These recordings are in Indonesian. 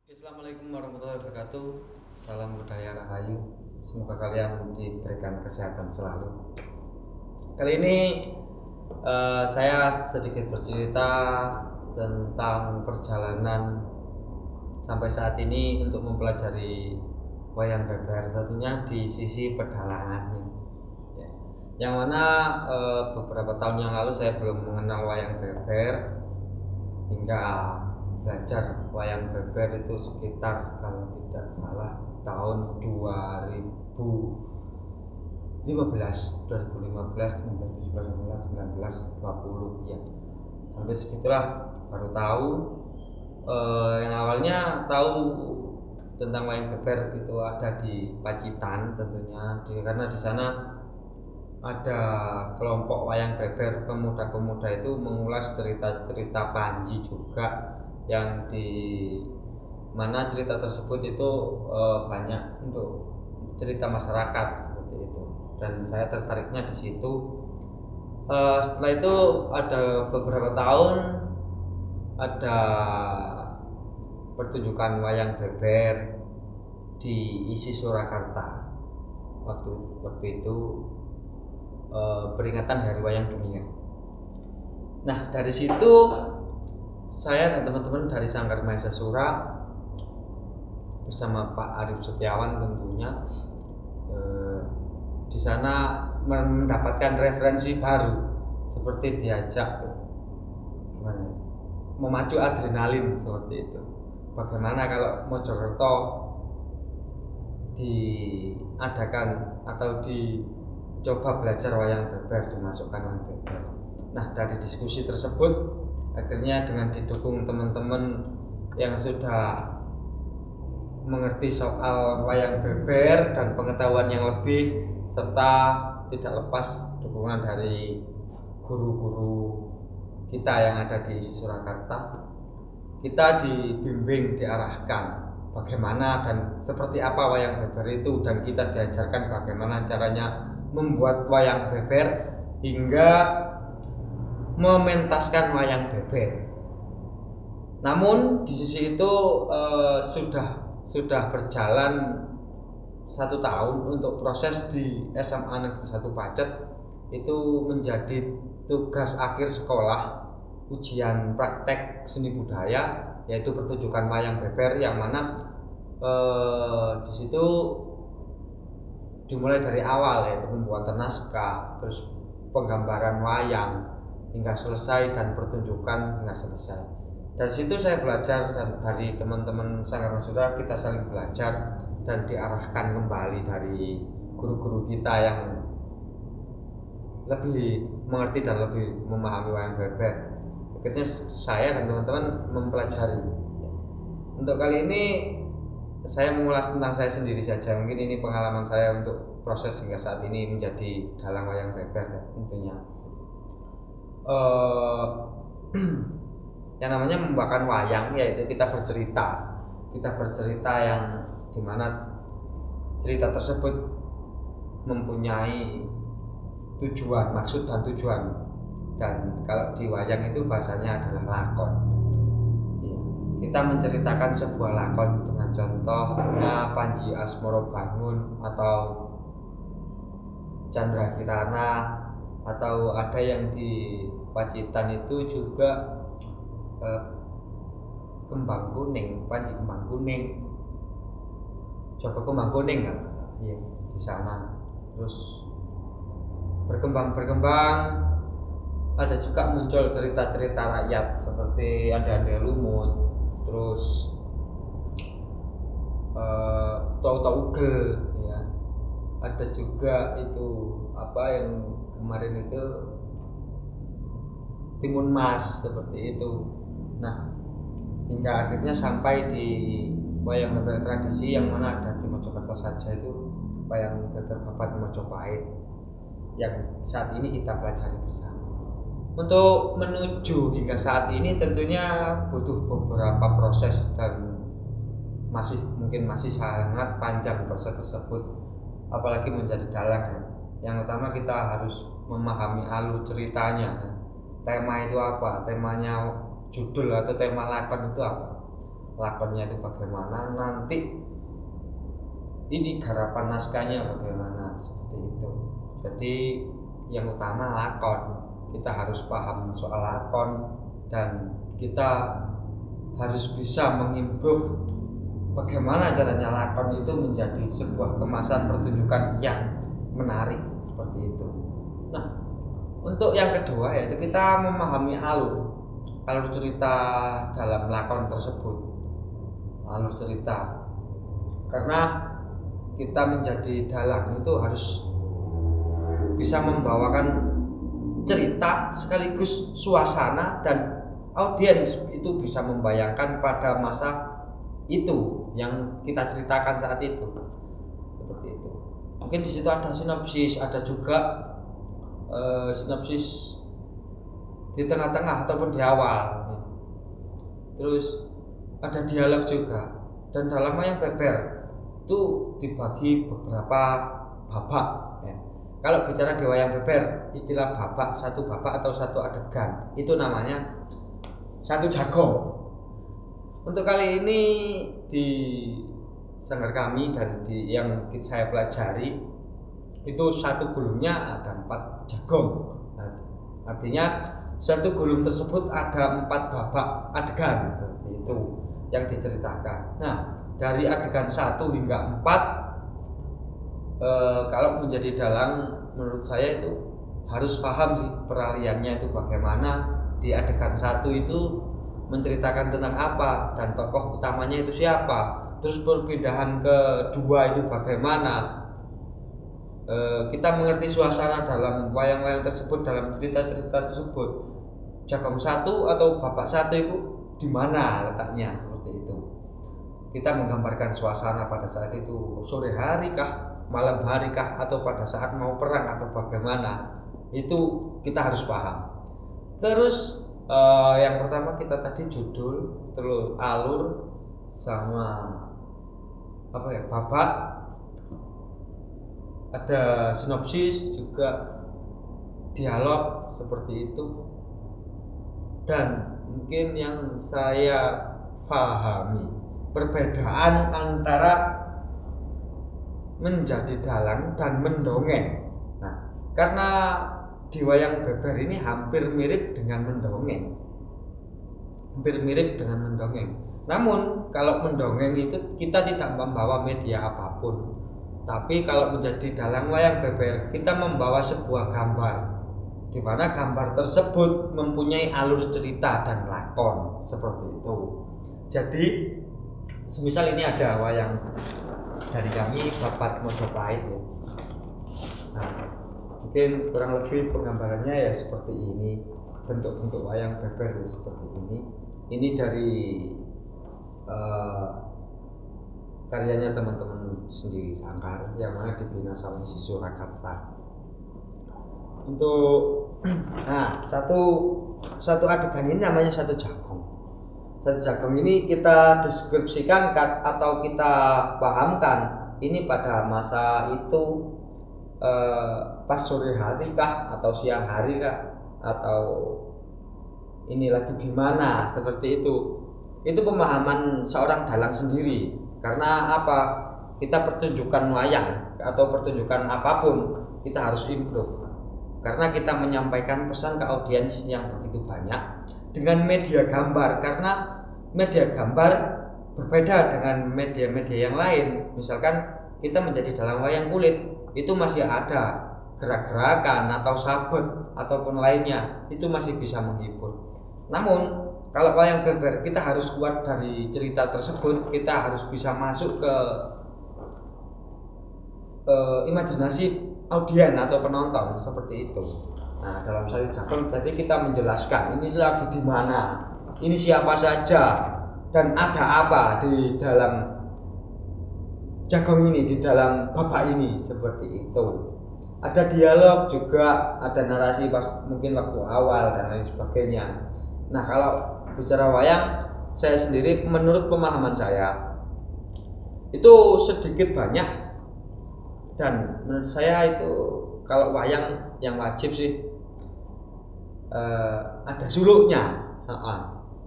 Assalamualaikum warahmatullahi wabarakatuh. Salam budaya Rahayu. Semoga kalian diberikan kesehatan selalu. Kali ini saya sedikit bercerita tentang perjalanan sampai saat ini untuk mempelajari wayang beber, tentunya di sisi pedalangannya. Ya. Yang mana beberapa tahun yang lalu saya belum mengenal wayang beber hingga belajar wayang beber itu sekitar kalau tidak salah tahun 2015, 16, 17, 18, 19, 20 ya. Hampir segitulah baru tahu. Yang awalnya tahu tentang wayang beber itu ada di Pacitan tentunya, karena di sana ada kelompok wayang beber pemuda-pemuda itu mengulas cerita-cerita Panji juga, yang di mana cerita tersebut itu banyak untuk cerita masyarakat seperti itu, dan saya tertariknya di situ. Setelah itu ada beberapa tahun ada pertunjukan wayang beber di Isi Surakarta waktu itu peringatan Hari Wayang Dunia. Nah, dari situ saya dan teman-teman dari Sanggar Mahasiswa bersama Pak Arif Setiawan tentunya di sana mendapatkan referensi baru, seperti diajak memacu adrenalin seperti itu. Bagaimana kalau Mojokerto diadakan atau dicoba belajar wayang beber, dimasukkan wayang beber. Nah, dari diskusi tersebut akhirnya dengan didukung teman-teman yang sudah mengerti soal wayang beber dan pengetahuan yang lebih, serta tidak lepas dukungan dari guru-guru kita yang ada di Surakarta, kita dibimbing, diarahkan bagaimana dan seperti apa wayang beber itu, dan kita diajarkan bagaimana caranya membuat wayang beber hingga mementaskan wayang beber. Namun di sisi itu sudah berjalan 1 tahun untuk proses di SMA Negeri 1 Pacet, itu menjadi tugas akhir sekolah ujian praktek seni budaya, yaitu pertunjukan wayang beber, yang mana di situ dimulai dari awal, yaitu pembuatan naskah, terus penggambaran wayang hingga selesai, dan pertunjukan hingga selesai. Dari situ saya belajar, dan dari teman-teman Sanggar Mahasiswa kita saling belajar dan diarahkan kembali dari guru-guru kita yang lebih mengerti dan lebih memahami wayang beber. Akhirnya saya dan teman-teman mempelajari. Untuk kali ini saya mengulas tentang saya sendiri saja. Mungkin ini pengalaman saya untuk proses hingga saat ini menjadi dalang wayang beber tentunya. Yang namanya membawakan wayang, yaitu kita bercerita yang dimana cerita tersebut mempunyai tujuan, maksud dan tujuan. Dan kalau di wayang itu bahasanya adalah lakon. Kita menceritakan sebuah lakon dengan contohnya Panji Asmorobangun atau Chandra Kirana, atau ada yang di Pacitan itu juga Kembang Kuning, Panji Kembang Kuning, Joko Kembang Kuning kan, iya, di sana. Terus berkembang, ada juga muncul cerita-cerita rakyat seperti Ande-Ande Lumut, terus Tok Ugel, ya. Ada juga itu apa yang kemarin itu Timun Mas, seperti itu. Nah, hingga akhirnya sampai di wayang beber tradisi yang mana ada di Mojokerto saja, itu wayang beber Babat Mojopahit yang saat ini kita pelajari bersama. Untuk menuju hingga saat ini tentunya butuh beberapa proses, dan mungkin masih sangat panjang proses tersebut, apalagi menjadi dalang. Yang utama kita harus memahami alur ceritanya, tema itu apa, temanya, judul atau tema lakon itu apa. lakonnya itu bagaimana, nanti ini garapan naskahnya bagaimana, seperti itu. Jadi yang utama lakon, kita harus paham soal lakon dan kita harus bisa mengimprove bagaimana caranya lakon itu menjadi sebuah kemasan pertunjukan yang menarik, seperti itu. Nah, untuk yang kedua yaitu kita memahami alur cerita dalam lakon tersebut. Alur cerita, karena kita menjadi dalang itu harus bisa membawakan cerita sekaligus suasana, dan audiens itu bisa membayangkan pada masa itu yang kita ceritakan saat itu, seperti itu. Mungkin di situ ada sinopsis, ada juga sinopsis di tengah-tengah ataupun di awal, terus ada dialog juga. Dan dalam wayang beber itu dibagi beberapa babak ya. Kalau bicara di wayang beber, istilah babak, satu babak atau satu adegan itu namanya satu jagong. Untuk kali ini di sanggar kami dan di yang saya pelajari itu satu gulungnya ada 4 jagong. Nah, artinya satu gulung tersebut ada 4 babak adegan, seperti itu yang diceritakan. Nah, dari adegan 1 hingga 4 kalau menjadi dalang menurut saya itu harus paham sih peralihannya itu bagaimana. Di adegan 1 itu menceritakan tentang apa dan tokoh utamanya itu siapa, terus perpindahan kedua itu bagaimana. Kita mengerti suasana dalam wayang-wayang tersebut, dalam cerita-cerita tersebut. Jagong 1 atau babak 1 itu di mana letaknya, seperti itu. Kita menggambarkan suasana pada saat itu, sore hari kah, malam hari kah, atau pada saat mau perang atau bagaimana, itu kita harus paham. Terus yang pertama kita tadi judul, terus alur, sama babak, ada sinopsis juga, dialog, seperti itu. Dan mungkin yang saya pahami perbedaan antara menjadi dalang dan mendongeng. Nah, karena di wayang beber ini hampir mirip dengan mendongeng. Namun kalau mendongeng itu kita tidak membawa media apapun. Tapi kalau menjadi dalang wayang beber, kita membawa sebuah gambar, di mana gambar tersebut mempunyai alur cerita dan lakon, seperti itu. Jadi semisal ini ada wayang dari kami Bapat Mojopahit ya. Nah, mungkin kurang lebih penggambarannya ya seperti ini, bentuk-bentuk wayang beber ya seperti ini. Ini dari karyanya teman-teman sendiri Sangkar yang mana dibina sama si Surakarta. Untuk satu adegan ini namanya satu jagong. Satu jagong ini kita deskripsikan atau kita pahamkan ini pada masa itu pas sore hari kah atau siang hari kah, atau ini lagi di mana, seperti itu. Itu pemahaman seorang dalang sendiri. Karena apa? Kita pertunjukan wayang atau pertunjukan apapun kita harus improve. Karena kita menyampaikan pesan ke audiens yang begitu banyak dengan media gambar, karena media gambar berbeda dengan media-media yang lain. Misalkan kita menjadi dalang wayang kulit, itu masih ada gerak-gerakan atau sabet ataupun lainnya, itu masih bisa menghibur. Namun kalau wayang beber kita harus kuat dari cerita tersebut, kita harus bisa masuk ke imajinasi audien atau penonton, seperti itu. Nah, dalam satu jagong tadi kita menjelaskan ini lagi di mana, ini siapa saja, dan ada apa di dalam jagong ini, di dalam babak ini, seperti itu. Ada dialog juga, ada narasi mungkin waktu awal dan lain sebagainya. Nah, kalau bicara wayang, saya sendiri menurut pemahaman saya itu sedikit banyak. Dan menurut saya itu kalau wayang yang wajib sih ada suluknya,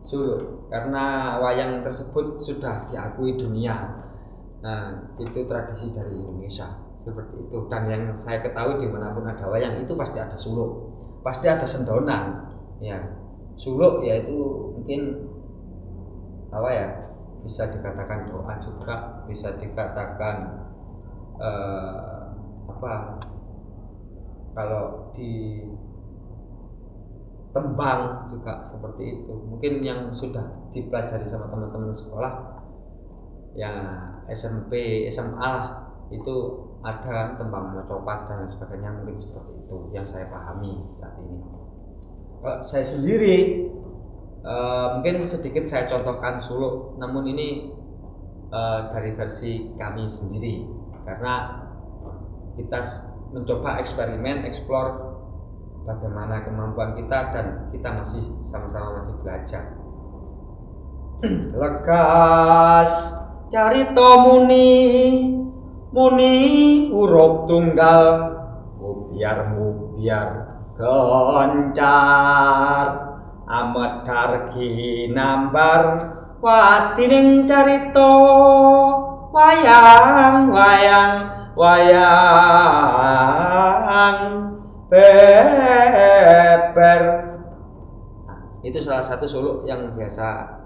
suluk. karena wayang tersebut sudah diakui dunia. Nah, itu tradisi dari Indonesia seperti itu. Dan yang saya ketahui dimanapun ada wayang itu pasti ada suluk, pasti ada sendonan. Ya, suluk yaitu mungkin apa ya? Bisa dikatakan doa juga, bisa dikatakan apa? Kalau di tembang juga seperti itu. Mungkin yang sudah dipelajari sama teman-teman sekolah yang SMP, SMA lah, itu ada tembang mocopat dan sebagainya, mungkin seperti itu yang saya pahami saat ini. Kalau saya sendiri mungkin sedikit saya contohkan suluk, namun ini dari versi kami sendiri karena kita mencoba eksperimen, explore bagaimana kemampuan kita dan kita masih sama-sama masih belajar. Lekas carita muni urip tunggal mubiar gencar amedhar ginambar watining carita wayang beber. Itu salah satu suluk yang biasa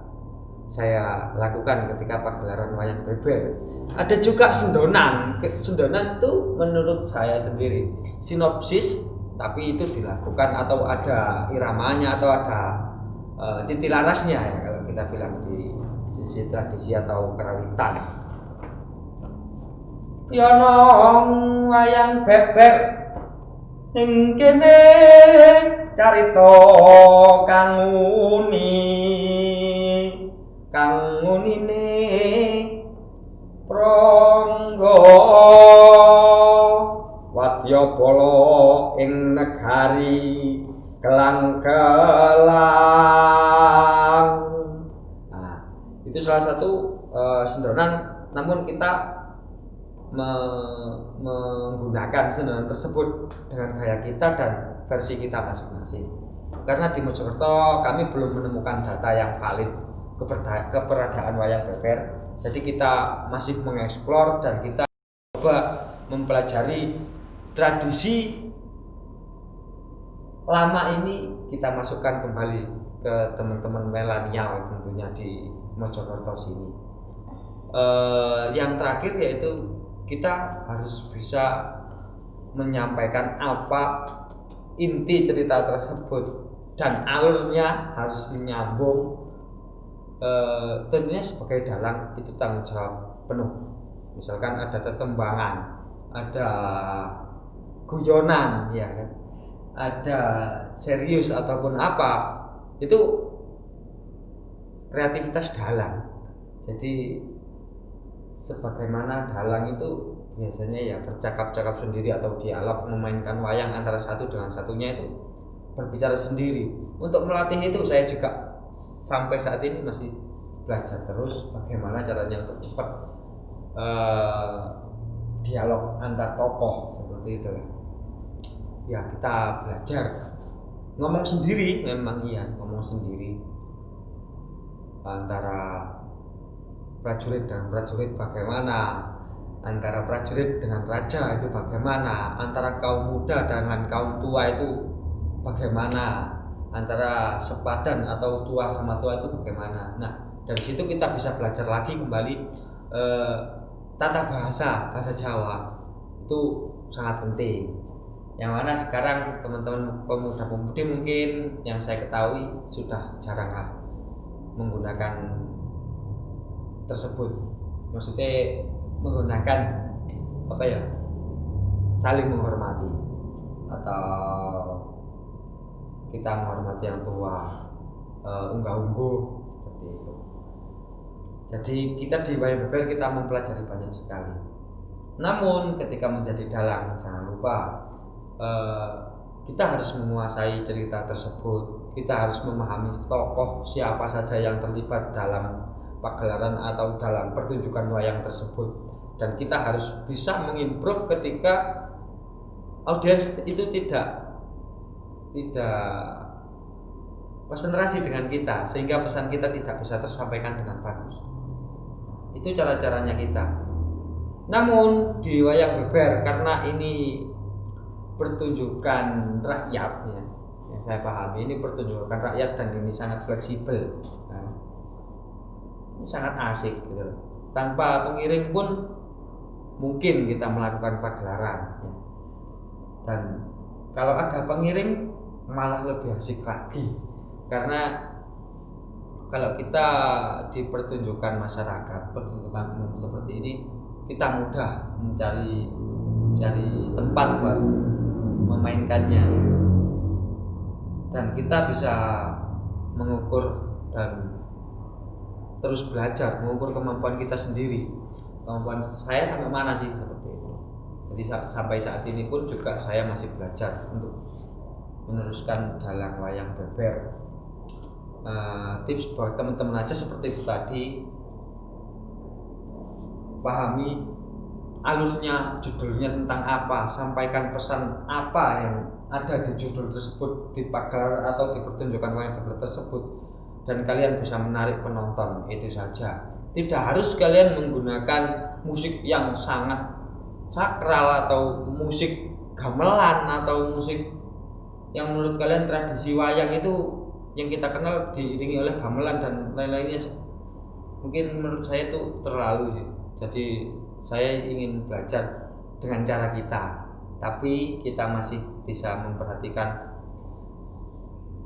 saya lakukan ketika pagelaran wayang beber. Ada juga sendonan. Sendonan itu menurut saya sendiri sinopsis, tapi itu dilakukan atau ada iramanya atau ada titilarasnya ya kalau kita bilang di sisi tradisi atau kerawitan. Ya nong wayang beber ning kene carita kang ngunine prangga wadyabala ing negari kelang-kelang. Nah, itu salah satu sendonan, namun kita menggunakan sendonan tersebut dengan gaya kita dan versi kita masing-masing. Karena di Mojokerto kami belum menemukan data yang valid keberadaan wayang beber. Jadi kita masih mengeksplor dan kita coba mempelajari tradisi lama ini, kita masukkan kembali ke teman-teman milenial tentunya di Mojokerto sini. Yang terakhir yaitu kita harus bisa menyampaikan apa inti cerita tersebut dan alurnya harus menyambung. Tentunya sebagai dalang itu tanggung jawab penuh. Misalkan ada tetembangan, ada guyonan, ya kan, ada serius ataupun apa, itu kreativitas dalang. Jadi sebagaimana dalang itu biasanya ya bercakap-cakap sendiri atau dialog, memainkan wayang antara satu dengan satunya itu berbicara sendiri. Untuk melatih itu saya juga sampai saat ini masih belajar terus bagaimana caranya untuk cepat dialog antar tokoh seperti itu ya. Kita belajar ngomong sendiri, memang iya ngomong sendiri antara prajurit dan prajurit bagaimana, antara prajurit dengan raja itu bagaimana, antara kaum muda dengan kaum tua itu bagaimana, antara sepadan atau tua sama tua itu bagaimana. Nah, dari situ kita bisa belajar lagi kembali tata bahasa Jawa itu sangat penting. Yang mana sekarang teman-teman pemuda-pemudi mungkin yang saya ketahui sudah jaranglah menggunakan tersebut. Maksudnya menggunakan apa ya? Saling menghormati atau kita menghormati yang tua, unggah-ungguh seperti itu. Jadi kita di wayang beber kita mempelajari banyak sekali. Namun ketika menjadi dalang jangan lupa kita harus menguasai cerita tersebut. Kita harus memahami tokoh siapa saja yang terlibat dalam pagelaran atau dalam pertunjukan wayang tersebut. Dan kita harus bisa mengimprove ketika audiens itu tidak konsentrasi dengan kita sehingga pesan kita tidak bisa tersampaikan dengan bagus. Itu cara-caranya kita. Namun di wayang beber, karena ini pertunjukan rakyat ya, yang saya pahami ini pertunjukan rakyat dan ini sangat fleksibel, nah, ini sangat asik gitu loh. Tanpa pengiring pun mungkin kita melakukan pagelaran ya. Dan kalau ada pengiring malah lebih asik lagi, karena kalau kita di pertunjukan masyarakat, pertunjukan umum seperti ini, kita mudah mencari tempat buat memainkannya dan kita bisa mengukur dan terus belajar, mengukur kemampuan kita sendiri, kemampuan saya sampai mana sih, seperti itu. Jadi sampai saat ini pun juga saya masih belajar untuk meneruskan dalang wayang beber. Tips buat teman-teman aja seperti itu tadi, pahami alurnya, judulnya tentang apa, sampaikan pesan apa yang ada di judul tersebut, di pagelaran atau di pertunjukan wayang beber tersebut, dan kalian bisa menarik penonton. Itu saja. Tidak harus kalian menggunakan musik yang sangat sakral atau musik gamelan atau musik yang menurut kalian tradisi wayang itu yang kita kenal diiringi oleh gamelan dan lain-lainnya. Mungkin menurut saya itu terlalu sih. Jadi saya ingin belajar dengan cara kita, tapi kita masih bisa memperhatikan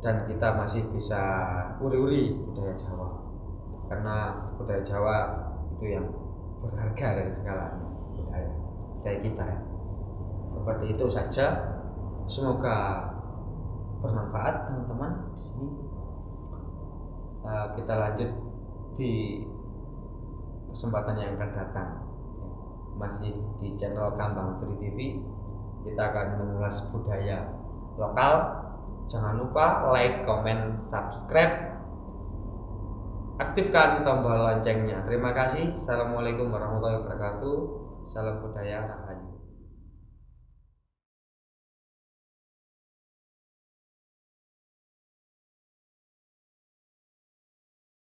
dan kita masih bisa uri-uri budaya Jawa, karena budaya Jawa itu yang berharga dari segala budaya kita. Seperti itu saja. Semoga bermanfaat teman-teman. Di sini kita lanjut di kesempatan yang akan datang. Masih di channel Kambang Sri TV, kita akan mengulas budaya lokal. Jangan lupa like, comment, subscribe, aktifkan tombol loncengnya. Terima kasih. Assalamualaikum warahmatullahi wabarakatuh. Salam budaya Rahayu.